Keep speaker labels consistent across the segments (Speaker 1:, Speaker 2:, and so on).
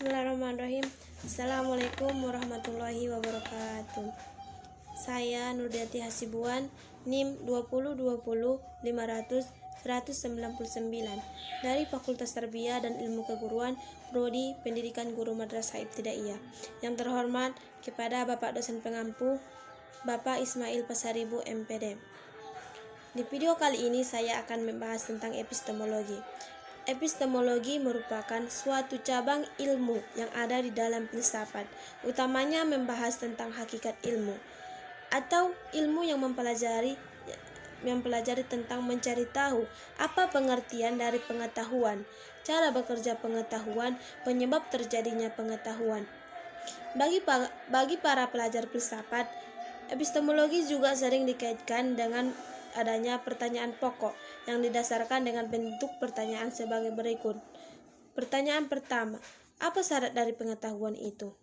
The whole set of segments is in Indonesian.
Speaker 1: Bismillahirrahmanirrahim. Assalamualaikum warahmatullahi wabarakatuh. Saya Nurdiati Hasibuan, NIM 2020500199 dari Fakultas Tarbiyah dan Ilmu Keguruan, Prodi Pendidikan Guru Madrasah Ibtidaiyah. Yang terhormat kepada Bapak dosen pengampu, Bapak Ismail Pasaribu MPD. Di video kali ini saya akan membahas tentang epistemologi. Epistemologi merupakan suatu cabang ilmu yang ada di dalam filsafat, utamanya membahas tentang hakikat ilmu, atau ilmu yang mempelajari tentang mencari tahu apa pengertian dari pengetahuan, cara bekerja pengetahuan, penyebab terjadinya pengetahuan. Bagi para pelajar filsafat, epistemologi juga sering dikaitkan dengan adanya pertanyaan pokok yang didasarkan dengan bentuk pertanyaan sebagai berikut. Pertanyaan pertama, apa syarat dari pengetahuan itu?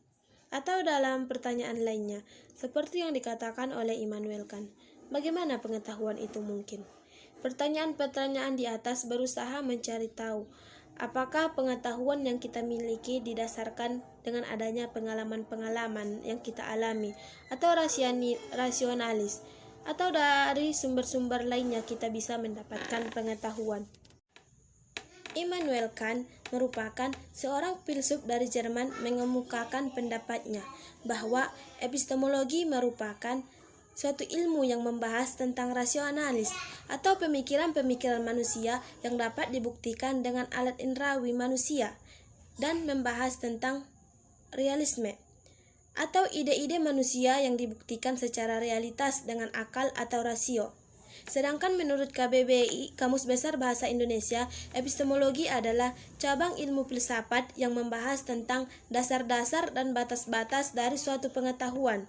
Speaker 1: Atau dalam pertanyaan lainnya, seperti yang dikatakan oleh Immanuel Kant, bagaimana pengetahuan itu mungkin? Pertanyaan-pertanyaan di atas berusaha mencari tahu apakah pengetahuan yang kita miliki didasarkan dengan adanya pengalaman-pengalaman yang kita alami atau rasionalis, atau dari sumber-sumber lainnya kita bisa mendapatkan pengetahuan. Immanuel Kant merupakan seorang filsuf dari Jerman mengemukakan pendapatnya bahwa epistemologi merupakan suatu ilmu yang membahas tentang rasionalis atau pemikiran-pemikiran manusia yang dapat dibuktikan dengan alat indrawi manusia, dan membahas tentang realisme atau ide-ide manusia yang dibuktikan secara realitas dengan akal atau rasio. Sedangkan menurut KBBI, Kamus Besar Bahasa Indonesia, epistemologi adalah cabang ilmu filsafat yang membahas tentang dasar-dasar dan batas-batas dari suatu pengetahuan.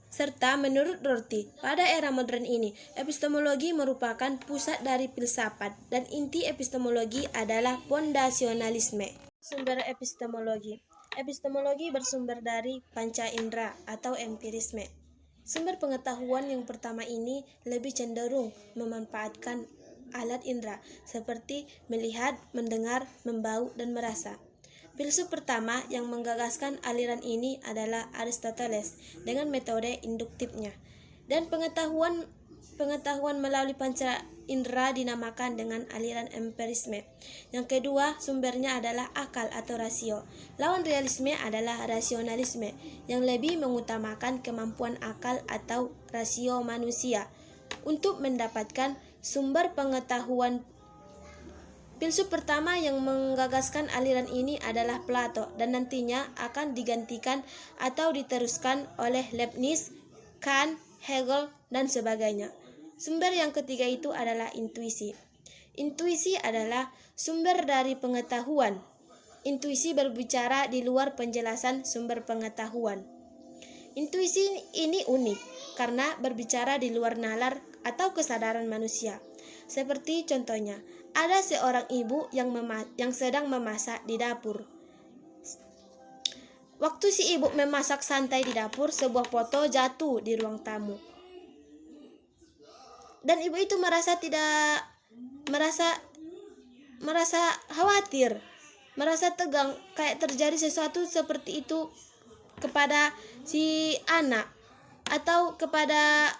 Speaker 1: Serta menurut Rorty, pada era modern ini, epistemologi merupakan pusat dari filsafat dan inti epistemologi adalah fondasionalisme. Sumber epistemologi. Epistemologi bersumber dari panca indera atau empirisme. Sumber pengetahuan yang pertama ini lebih cenderung memanfaatkan alat indera seperti melihat, mendengar, membau, dan merasa. Filsuf pertama yang menggagaskan aliran ini adalah Aristoteles dengan metode induktifnya, dan pengetahuan melalui panca indera dinamakan dengan aliran empirisme. Yang kedua sumbernya adalah akal atau rasio. Lawan realisme adalah rasionalisme yang lebih mengutamakan kemampuan akal atau rasio manusia untuk mendapatkan sumber pengetahuan. Filsuf pertama yang menggagaskan aliran ini adalah Plato, dan nantinya akan digantikan atau diteruskan oleh Leibniz, Kant, Hegel, dan sebagainya. Sumber yang ketiga itu adalah intuisi. Intuisi adalah sumber dari pengetahuan. Intuisi berbicara di luar penjelasan sumber pengetahuan. Intuisi ini unik karena berbicara di luar nalar atau kesadaran manusia. Seperti contohnya, ada seorang ibu yang sedang memasak di dapur. Waktu si ibu memasak santai di dapur, sebuah foto jatuh di ruang tamu. Dan ibu itu merasa khawatir, merasa tegang, kayak terjadi sesuatu seperti itu kepada si anak atau kepada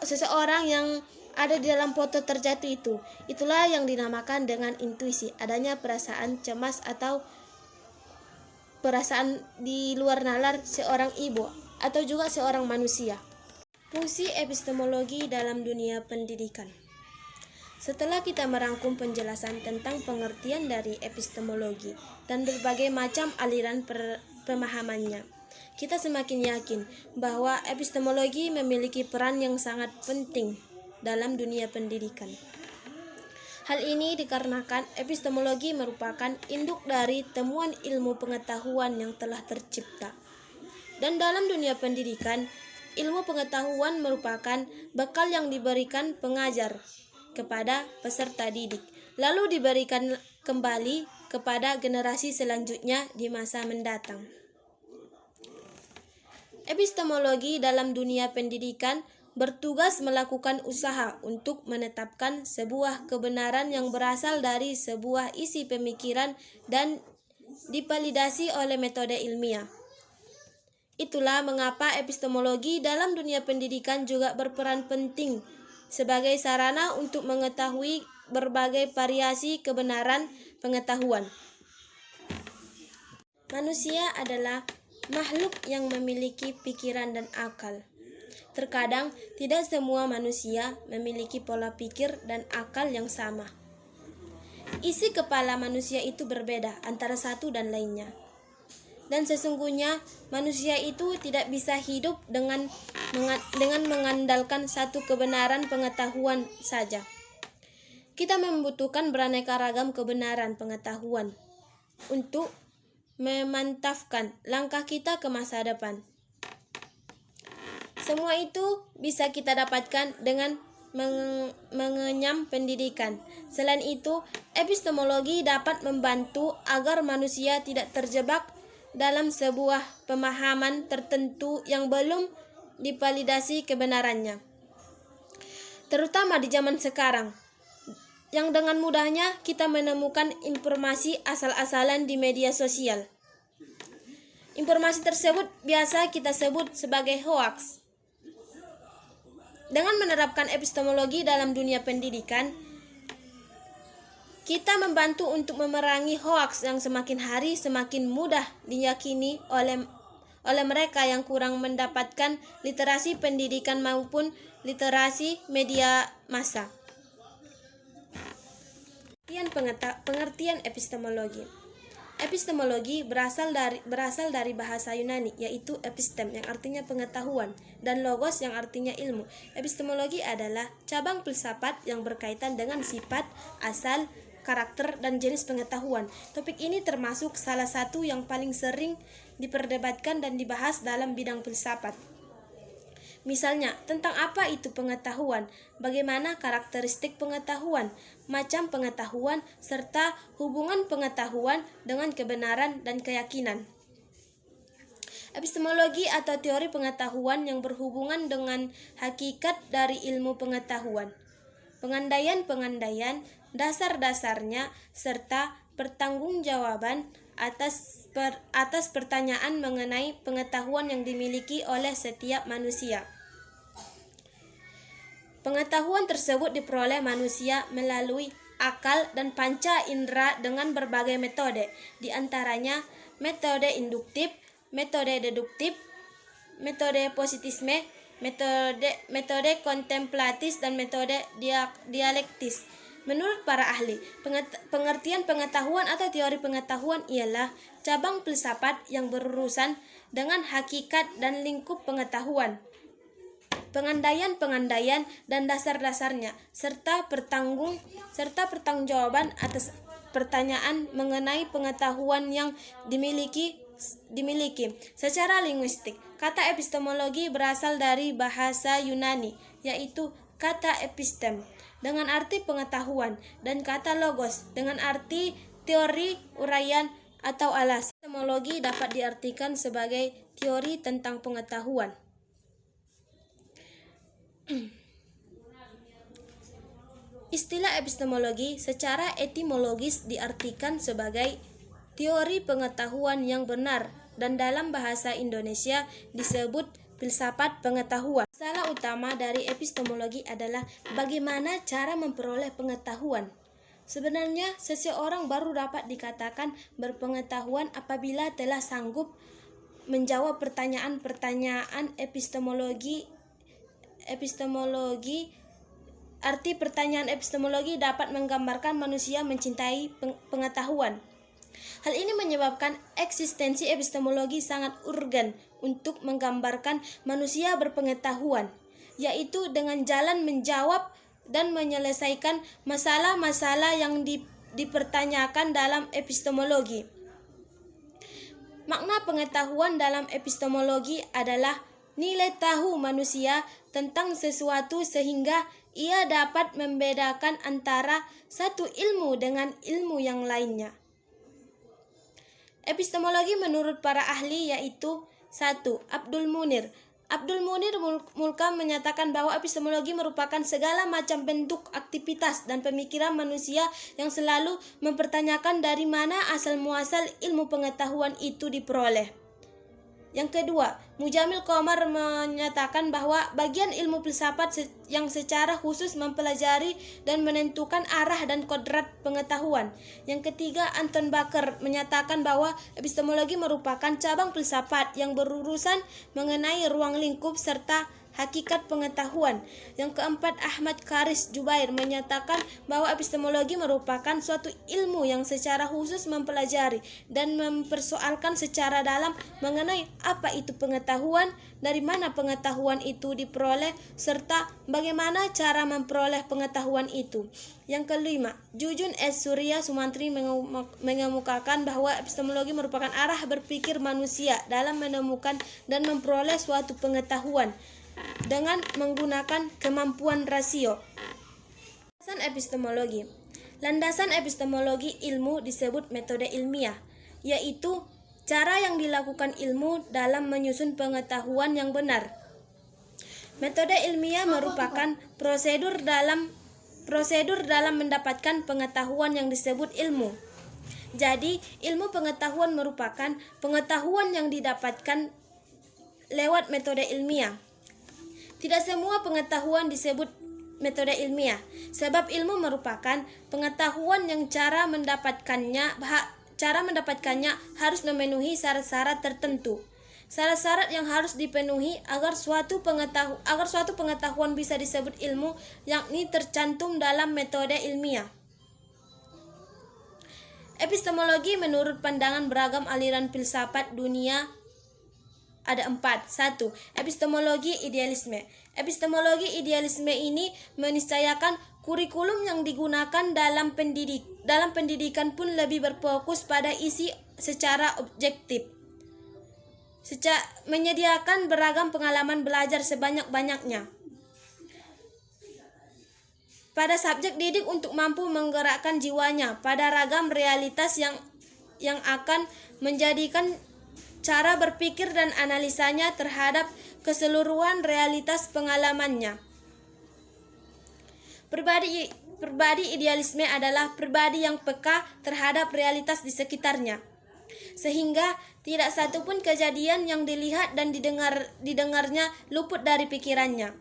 Speaker 1: seseorang yang ada di dalam foto terjatuh itu. Itulah yang dinamakan dengan intuisi, adanya perasaan cemas atau perasaan di luar nalar seorang ibu atau juga seorang manusia. Fungsi epistemologi dalam dunia pendidikan. Setelah kita merangkum penjelasan tentang pengertian dari epistemologi dan berbagai macam aliran pemahamannya, kita semakin yakin bahwa epistemologi memiliki peran yang sangat penting dalam dunia pendidikan. Hal ini dikarenakan epistemologi merupakan induk dari temuan ilmu pengetahuan yang telah tercipta. Dan dalam dunia pendidikan, ilmu pengetahuan merupakan bekal yang diberikan pengajar kepada peserta didik, lalu diberikan kembali kepada generasi selanjutnya di masa mendatang. Epistemologi dalam dunia pendidikan bertugas melakukan usaha untuk menetapkan sebuah kebenaran yang berasal dari sebuah isi pemikiran dan divalidasi oleh metode ilmiah. Itulah mengapa epistemologi dalam dunia pendidikan juga berperan penting sebagai sarana untuk mengetahui berbagai variasi kebenaran pengetahuan. Manusia adalah makhluk yang memiliki pikiran dan akal. Terkadang tidak semua manusia memiliki pola pikir dan akal yang sama. Isi kepala manusia itu berbeda antara satu dan lainnya. Dan sesungguhnya manusia itu tidak bisa hidup dengan mengandalkan satu kebenaran pengetahuan saja. Kita membutuhkan beraneka ragam kebenaran pengetahuan untuk memantapkan langkah kita ke masa depan. Semua itu bisa kita dapatkan dengan mengenyam pendidikan. Selain itu, epistemologi dapat membantu agar manusia tidak terjebak dalam sebuah pemahaman tertentu yang belum divalidasi kebenarannya. Terutama di zaman sekarang, yang dengan mudahnya kita menemukan informasi asal-asalan di media sosial. Informasi tersebut biasa kita sebut sebagai hoaks. Dengan menerapkan epistemologi dalam dunia pendidikan, kita membantu untuk memerangi hoaks yang semakin hari semakin mudah diyakini oleh mereka yang kurang mendapatkan literasi pendidikan maupun literasi media massa. Pengertian epistemologi. Epistemologi berasal dari bahasa Yunani, yaitu epistem yang artinya pengetahuan dan logos yang artinya ilmu. Epistemologi adalah cabang filsafat yang berkaitan dengan sifat, asal, karakter, dan jenis pengetahuan. Topik ini termasuk salah satu yang paling sering diperdebatkan dan dibahas dalam bidang filsafat. Misalnya, tentang apa itu pengetahuan, bagaimana karakteristik pengetahuan, macam pengetahuan, serta hubungan pengetahuan dengan kebenaran dan keyakinan. Epistemologi atau teori pengetahuan yang berhubungan dengan hakikat dari ilmu pengetahuan, pengandaian-pengandaian, dasar-dasarnya, serta pertanggungjawaban atas pertanyaan mengenai pengetahuan yang dimiliki oleh setiap manusia. Pengetahuan tersebut diperoleh manusia melalui akal dan panca indera dengan berbagai metode, di antaranya metode induktif, metode deduktif, metode positisme, metode kontemplatis, dan metode dialektis. Menurut para ahli, pengertian pengetahuan atau teori pengetahuan ialah cabang filsafat yang berurusan dengan hakikat dan lingkup pengetahuan, pengandaian-pengandaian dan dasar-dasarnya, serta pertanggungjawaban atas pertanyaan mengenai pengetahuan yang dimiliki. Secara linguistik, kata epistemologi berasal dari bahasa Yunani, yaitu kata epistem dengan arti pengetahuan dan kata logos dengan arti teori, uraian, atau alasan. Epistemologi dapat diartikan sebagai teori tentang pengetahuan. Istilah epistemologi secara etimologis diartikan sebagai teori pengetahuan yang benar, dan dalam bahasa Indonesia disebut filsafat pengetahuan. Masalah utama dari epistemologi adalah bagaimana cara memperoleh pengetahuan. Sebenarnya, seseorang baru dapat dikatakan berpengetahuan apabila telah sanggup menjawab pertanyaan-pertanyaan epistemologi. Arti pertanyaan epistemologi dapat menggambarkan manusia mencintai pengetahuan. Hal ini menyebabkan eksistensi epistemologi sangat urgen untuk menggambarkan manusia berpengetahuan, yaitu dengan jalan menjawab dan menyelesaikan masalah-masalah yang dipertanyakan dalam epistemologi. Makna pengetahuan dalam epistemologi adalah nilai tahu manusia tentang sesuatu sehingga ia dapat membedakan antara satu ilmu dengan ilmu yang lainnya. Epistemologi menurut para ahli yaitu 1. Abdul Munir. Abdul Munir Mulkam menyatakan bahwa epistemologi merupakan segala macam bentuk aktivitas dan pemikiran manusia yang selalu mempertanyakan dari mana asal muasal ilmu pengetahuan itu diperoleh. Yang kedua, Mujamil Qomar menyatakan bahwa bagian ilmu filsafat yang secara khusus mempelajari dan menentukan arah dan kodrat pengetahuan. Yang ketiga, Anton Baker menyatakan bahwa epistemologi merupakan cabang filsafat yang berurusan mengenai ruang lingkup serta hakikat pengetahuan. Yang keempat, Ahmad Karis Jubair menyatakan bahwa epistemologi merupakan suatu ilmu yang secara khusus mempelajari dan mempersoalkan secara dalam mengenai apa itu pengetahuan, dari mana pengetahuan itu diperoleh, serta bagaimana cara memperoleh pengetahuan itu. Yang kelima, Jujun S. Surya Sumantri mengemukakan bahwa epistemologi merupakan arah berpikir manusia dalam menemukan dan memperoleh suatu pengetahuan dengan menggunakan kemampuan rasio. Landasan epistemologi ilmu disebut metode ilmiah, yaitu cara yang dilakukan ilmu dalam menyusun pengetahuan yang benar. Metode ilmiah merupakan prosedur dalam mendapatkan pengetahuan yang disebut ilmu. Jadi, ilmu pengetahuan merupakan pengetahuan yang didapatkan lewat metode ilmiah. Tidak semua pengetahuan disebut metode ilmiah, sebab ilmu merupakan pengetahuan yang cara mendapatkannya harus memenuhi syarat-syarat tertentu. Syarat-syarat yang harus dipenuhi agar suatu pengetahuan bisa disebut ilmu, yakni tercantum dalam metode ilmiah. Epistemologi menurut pandangan beragam aliran filsafat dunia ada 4. 1. Epistemologi idealisme. Epistemologi idealisme ini meniscayakan kurikulum yang digunakan dalam pendidikan pun lebih berfokus pada isi secara objektif. Menyediakan beragam pengalaman belajar sebanyak-banyaknya pada subjek didik untuk mampu menggerakkan jiwanya pada ragam realitas yang akan menjadikan cara berpikir dan analisanya terhadap keseluruhan realitas pengalamannya. Pribadi idealisme adalah pribadi yang peka terhadap realitas di sekitarnya, sehingga tidak satupun kejadian yang dilihat dan didengarnya luput dari pikirannya.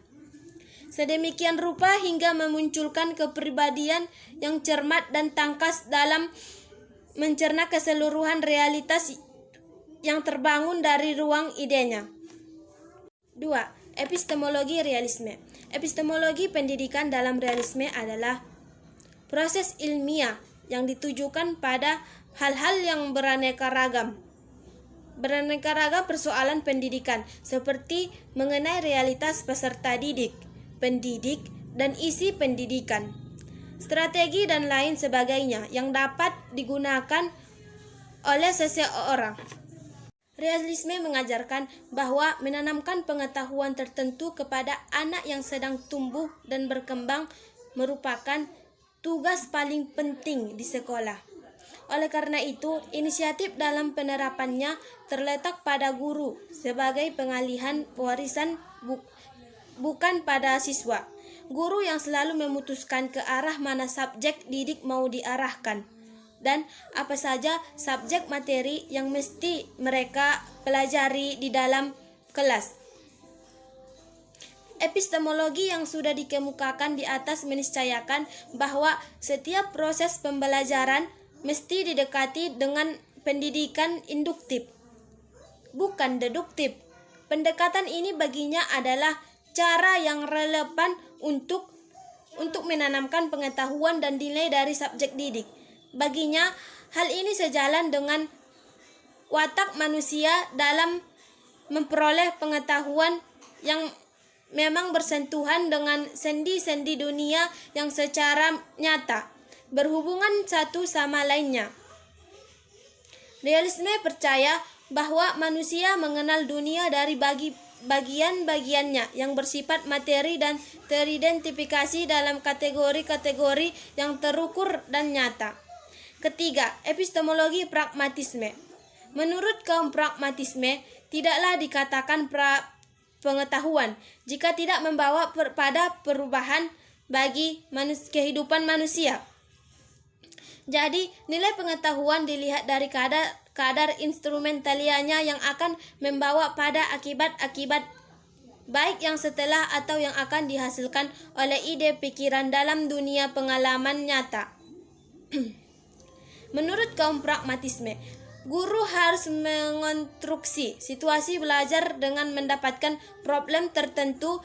Speaker 1: Sedemikian rupa hingga memunculkan kepribadian yang cermat dan tangkas dalam mencerna keseluruhan realitas yang terbangun dari ruang idenya. 2. Epistemologi realisme. Epistemologi pendidikan dalam realisme adalah proses ilmiah yang ditujukan pada hal-hal yang beraneka ragam persoalan pendidikan, seperti mengenai realitas peserta didik, pendidik, dan isi pendidikan, strategi dan lain sebagainya yang dapat digunakan oleh seseorang. Realisme mengajarkan bahwa menanamkan pengetahuan tertentu kepada anak yang sedang tumbuh dan berkembang merupakan tugas paling penting di sekolah. Oleh karena itu, inisiatif dalam penerapannya terletak pada guru sebagai pengalihan warisan, bukan pada siswa. Guru yang selalu memutuskan ke arah mana subjek didik mau diarahkan, dan apa saja subjek materi yang mesti mereka pelajari di dalam kelas. Epistemologi yang sudah dikemukakan di atas meniscayakan bahwa setiap proses pembelajaran mesti didekati dengan pendidikan induktif, bukan deduktif. Pendekatan ini baginya adalah cara yang relevan untuk menanamkan pengetahuan dan nilai dari subjek didik. Baginya, hal ini sejalan dengan watak manusia dalam memperoleh pengetahuan yang memang bersentuhan dengan sendi-sendi dunia yang secara nyata berhubungan satu sama lainnya. Realisme percaya bahwa manusia mengenal dunia dari bagian-bagiannya yang bersifat materi dan teridentifikasi dalam kategori-kategori yang terukur dan nyata. Ketiga, epistemologi pragmatisme. Menurut kaum pragmatisme, tidaklah dikatakan pengetahuan jika tidak membawa pada perubahan bagi kehidupan manusia. Jadi, nilai pengetahuan dilihat dari kadar instrumentalianya yang akan membawa pada akibat-akibat baik yang setelah atau yang akan dihasilkan oleh ide pikiran dalam dunia pengalaman nyata. Menurut kaum pragmatisme, guru harus mengonstruksi situasi belajar dengan mendapatkan problem tertentu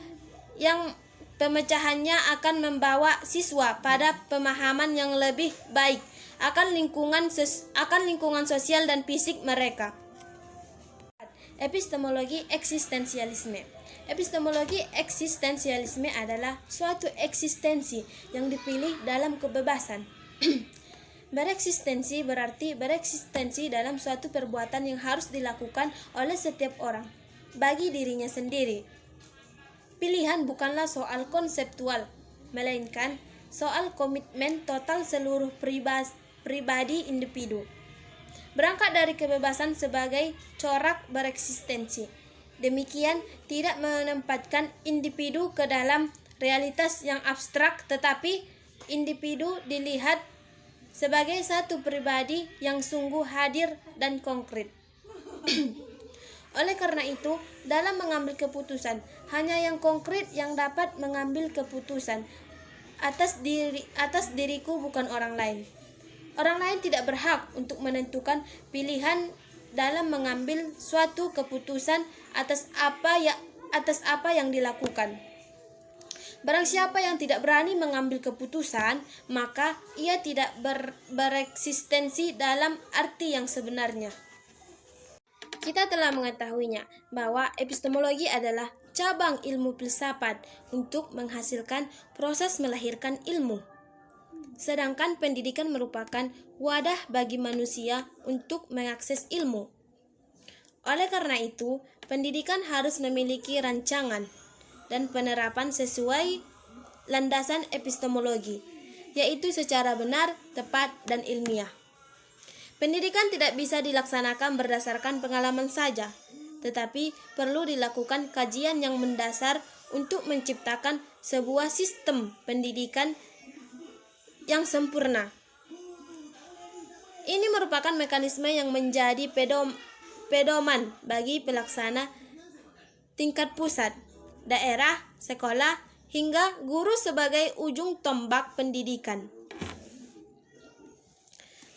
Speaker 1: yang pemecahannya akan membawa siswa pada pemahaman yang lebih baik akan lingkungan sosial dan fisik mereka. Epistemologi eksistensialisme. Epistemologi eksistensialisme adalah suatu eksistensi yang dipilih dalam kebebasan. Bereksistensi berarti bereksistensi dalam suatu perbuatan yang harus dilakukan oleh setiap orang bagi dirinya sendiri. Pilihan bukanlah soal konseptual, melainkan soal komitmen total seluruh pribadi individu. Berangkat dari kebebasan sebagai corak bereksistensi. Demikian tidak menempatkan individu ke dalam realitas yang abstrak, tetapi individu dilihat sebagai satu pribadi yang sungguh hadir dan konkret. Oleh karena itu, dalam mengambil keputusan, hanya yang konkret yang dapat mengambil keputusan atas diriku, bukan orang lain. Orang lain tidak berhak untuk menentukan pilihan dalam mengambil suatu keputusan atas apa yang dilakukan. Barang siapa yang tidak berani mengambil keputusan, maka ia tidak bereksistensi dalam arti yang sebenarnya. Kita telah mengetahuinya bahwa epistemologi adalah cabang ilmu filsafat untuk menghasilkan proses melahirkan ilmu. Sedangkan pendidikan merupakan wadah bagi manusia untuk mengakses ilmu. Oleh karena itu, pendidikan harus memiliki rancangan dan penerapan sesuai landasan epistemologi, yaitu secara benar, tepat, dan ilmiah. Pendidikan tidak bisa dilaksanakan berdasarkan pengalaman saja, tetapi perlu dilakukan kajian yang mendasar untuk menciptakan sebuah sistem pendidikan yang sempurna. Ini merupakan mekanisme yang menjadi pedoman bagi pelaksana tingkat pusat, daerah, sekolah, hingga guru sebagai ujung tombak pendidikan.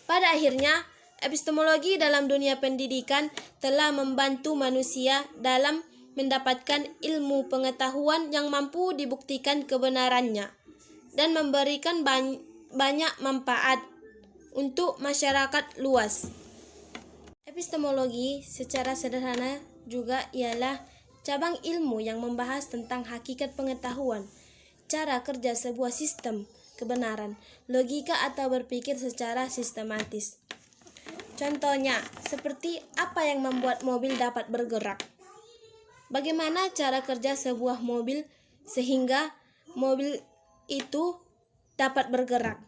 Speaker 1: Pada akhirnya, epistemologi dalam dunia pendidikan telah membantu manusia dalam mendapatkan ilmu pengetahuan yang mampu dibuktikan kebenarannya dan memberikan banyak manfaat untuk masyarakat luas. Epistemologi secara sederhana juga ialah cabang ilmu yang membahas tentang hakikat pengetahuan, cara kerja sebuah sistem kebenaran, logika atau berpikir secara sistematis. Contohnya, seperti apa yang membuat mobil dapat bergerak? Bagaimana cara kerja sebuah mobil sehingga mobil itu dapat bergerak?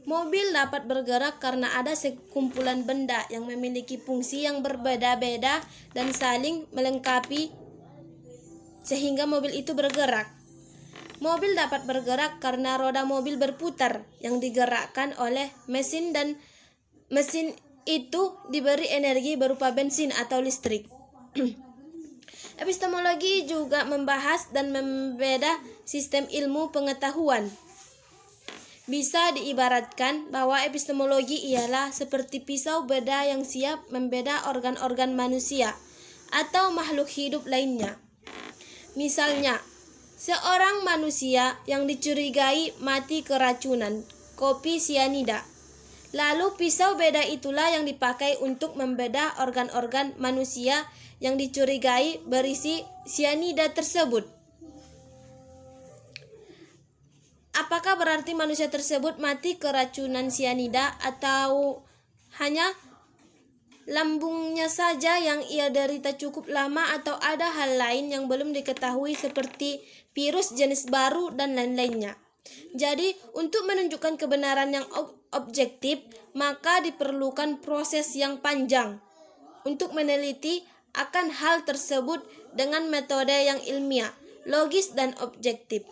Speaker 1: Mobil dapat bergerak karena ada sekumpulan benda yang memiliki fungsi yang berbeda-beda dan saling melengkapi sehingga mobil itu bergerak. Mobil dapat bergerak karena roda mobil berputar yang digerakkan oleh mesin dan mesin itu diberi energi berupa bensin atau listrik. Epistemologi juga membahas dan membeda sistem ilmu pengetahuan. Bisa diibaratkan bahwa epistemologi ialah seperti pisau beda yang siap membeda organ-organ manusia atau makhluk hidup lainnya. Misalnya, seorang manusia yang dicurigai mati keracunan kopi sianida. Lalu pisau beda itulah yang dipakai untuk membedah organ-organ manusia yang dicurigai berisi sianida tersebut. Apakah berarti manusia tersebut mati keracunan sianida atau hanya lambungnya saja yang ia derita cukup lama atau ada hal lain yang belum diketahui seperti virus jenis baru dan lain-lainnya. Jadi, untuk menunjukkan kebenaran yang objektif, maka diperlukan proses yang panjang untuk meneliti akan hal tersebut dengan metode yang ilmiah, logis, dan objektif.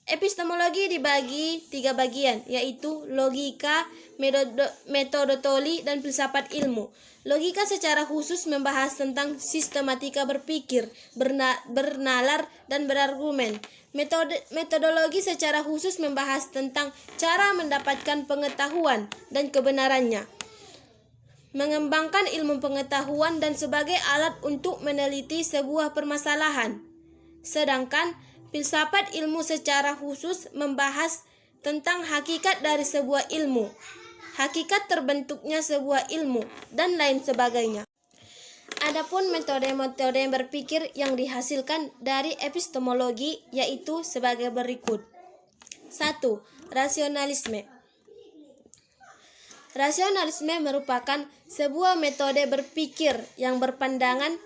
Speaker 1: Epistemologi dibagi 3 bagian, yaitu logika, metodologi, dan filsafat ilmu. Logika secara khusus membahas tentang sistematika berpikir, bernalar, dan berargumen. Metodologi secara khusus membahas tentang cara mendapatkan pengetahuan dan kebenarannya, mengembangkan ilmu pengetahuan dan sebagai alat untuk meneliti sebuah permasalahan. Sedangkan filsafat ilmu secara khusus membahas tentang hakikat dari sebuah ilmu, hakikat terbentuknya sebuah ilmu, dan lain sebagainya. Adapun metode-metode berpikir yang dihasilkan dari epistemologi yaitu sebagai berikut. 1. Rasionalisme. Rasionalisme merupakan sebuah metode berpikir yang berpandangan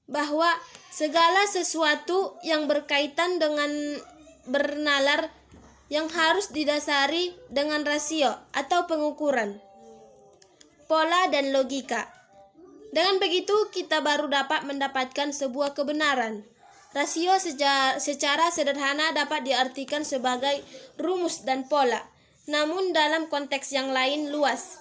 Speaker 1: bahwa segala sesuatu yang berkaitan dengan bernalar yang harus didasari dengan rasio atau pengukuran, pola, dan logika. Dengan begitu, kita baru dapat mendapatkan sebuah kebenaran. Rasio secara sederhana dapat diartikan sebagai rumus dan pola, namun dalam konteks yang lain luas.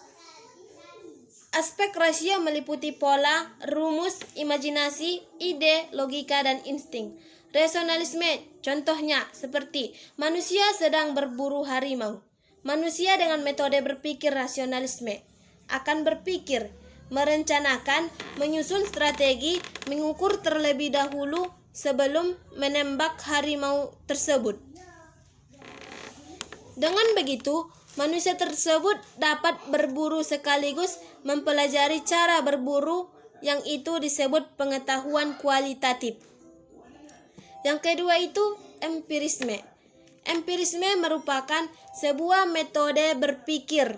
Speaker 1: Aspek rasio meliputi pola, rumus, imajinasi, ide, logika, dan insting. Rasionalisme contohnya seperti manusia sedang berburu harimau. Manusia dengan metode berpikir rasionalisme akan berpikir, merencanakan, menyusun strategi, mengukur terlebih dahulu sebelum menembak harimau tersebut. Dengan begitu, manusia tersebut dapat berburu sekaligus mempelajari cara berburu, yang itu disebut pengetahuan kualitatif. Yang kedua itu empirisme. Empirisme merupakan sebuah metode berpikir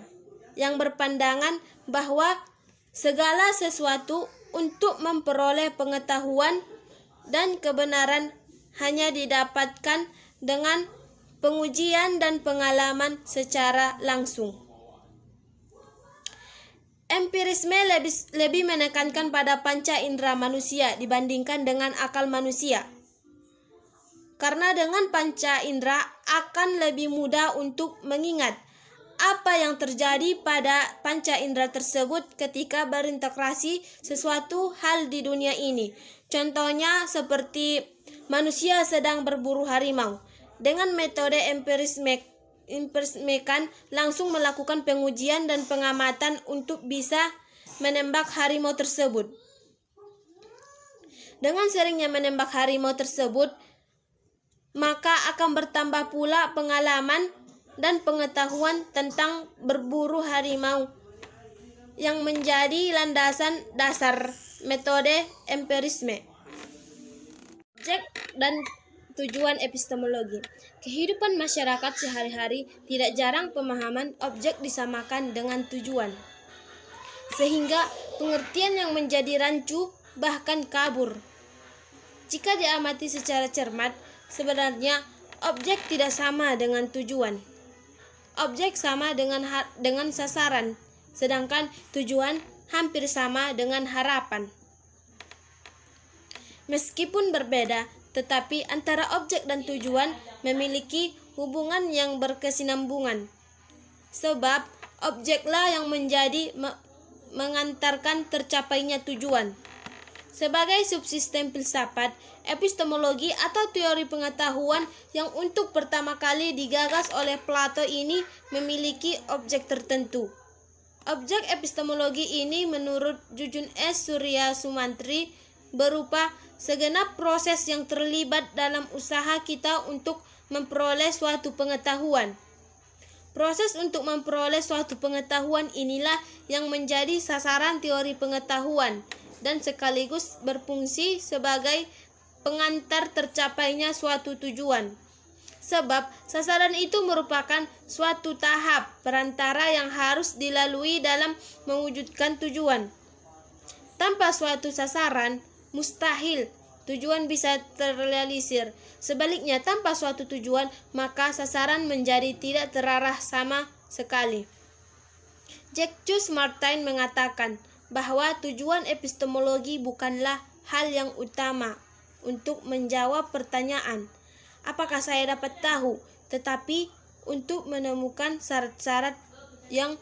Speaker 1: yang berpandangan bahwa segala sesuatu untuk memperoleh pengetahuan dan kebenaran hanya didapatkan dengan pengujian dan pengalaman secara langsung. Empirisme lebih menekankan pada panca indera manusia dibandingkan dengan akal manusia. Karena dengan panca indera akan lebih mudah untuk mengingat apa yang terjadi pada panca indera tersebut ketika berintegrasi sesuatu hal di dunia ini. Contohnya seperti manusia sedang berburu harimau. Dengan metode empirisme kan langsung melakukan pengujian dan pengamatan untuk bisa menembak harimau tersebut. Dengan seringnya menembak harimau tersebut, maka akan bertambah pula pengalaman dan pengetahuan tentang berburu harimau yang menjadi landasan dasar metode empirisme. Objek dan tujuan epistemologi. Kehidupan masyarakat sehari-hari tidak jarang pemahaman objek disamakan dengan tujuan, sehingga pengertian yang menjadi rancu bahkan kabur. Jika diamati secara cermat, sebenarnya objek tidak sama dengan tujuan. Objek sama dengan sasaran, sedangkan tujuan hampir sama dengan harapan. Meskipun berbeda, tetapi antara objek dan tujuan memiliki hubungan yang berkesinambungan. Sebab objeklah yang menjadi mengantarkan tercapainya tujuan. Sebagai subsistem filsafat, epistemologi atau teori pengetahuan yang untuk pertama kali digagas oleh Plato ini memiliki objek tertentu. Objek epistemologi ini menurut Jujun S. Surya Sumantri berupa segenap proses yang terlibat dalam usaha kita untuk memperoleh suatu pengetahuan. Proses untuk memperoleh suatu pengetahuan inilah yang menjadi sasaran teori pengetahuan dan sekaligus berfungsi sebagai pengantar tercapainya suatu tujuan. Sebab sasaran itu merupakan suatu tahap perantara yang harus dilalui dalam mewujudkan tujuan. Tanpa suatu sasaran, mustahil tujuan bisa terrealisir. Sebaliknya, tanpa suatu tujuan, maka sasaran menjadi tidak terarah sama sekali. Jacques Martin mengatakan bahwa tujuan epistemologi bukanlah hal yang utama untuk menjawab pertanyaan, apakah saya dapat tahu, tetapi untuk menemukan syarat-syarat yang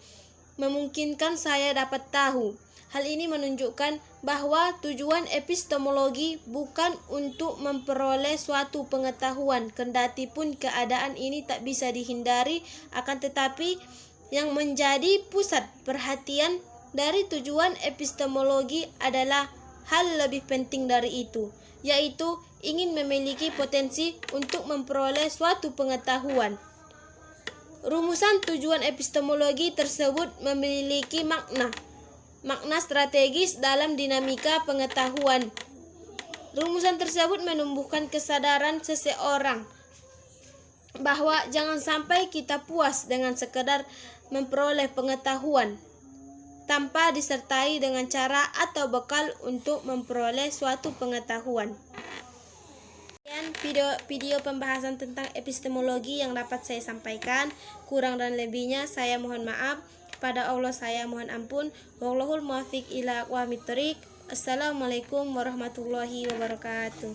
Speaker 1: memungkinkan saya dapat tahu. Hal ini menunjukkan bahwa tujuan epistemologi bukan untuk memperoleh suatu pengetahuan, kendati pun keadaan ini tak bisa dihindari, akan tetapi yang menjadi pusat perhatian dari tujuan epistemologi adalah hal lebih penting dari itu, yaitu ingin memiliki potensi untuk memperoleh suatu pengetahuan. Rumusan tujuan epistemologi tersebut memiliki makna strategis dalam dinamika pengetahuan. Rumusan tersebut menumbuhkan kesadaran seseorang bahwa jangan sampai kita puas dengan sekedar memperoleh pengetahuan tanpa disertai dengan cara atau bekal untuk memperoleh suatu pengetahuan. Video pembahasan tentang epistemologi yang dapat saya sampaikan. Kurang dan lebihnya saya mohon maaf. Kepada Allah saya mohon ampun. Wallahul muwaffiq ila aqwamit thoriq. Assalamualaikum warahmatullahi wabarakatuh.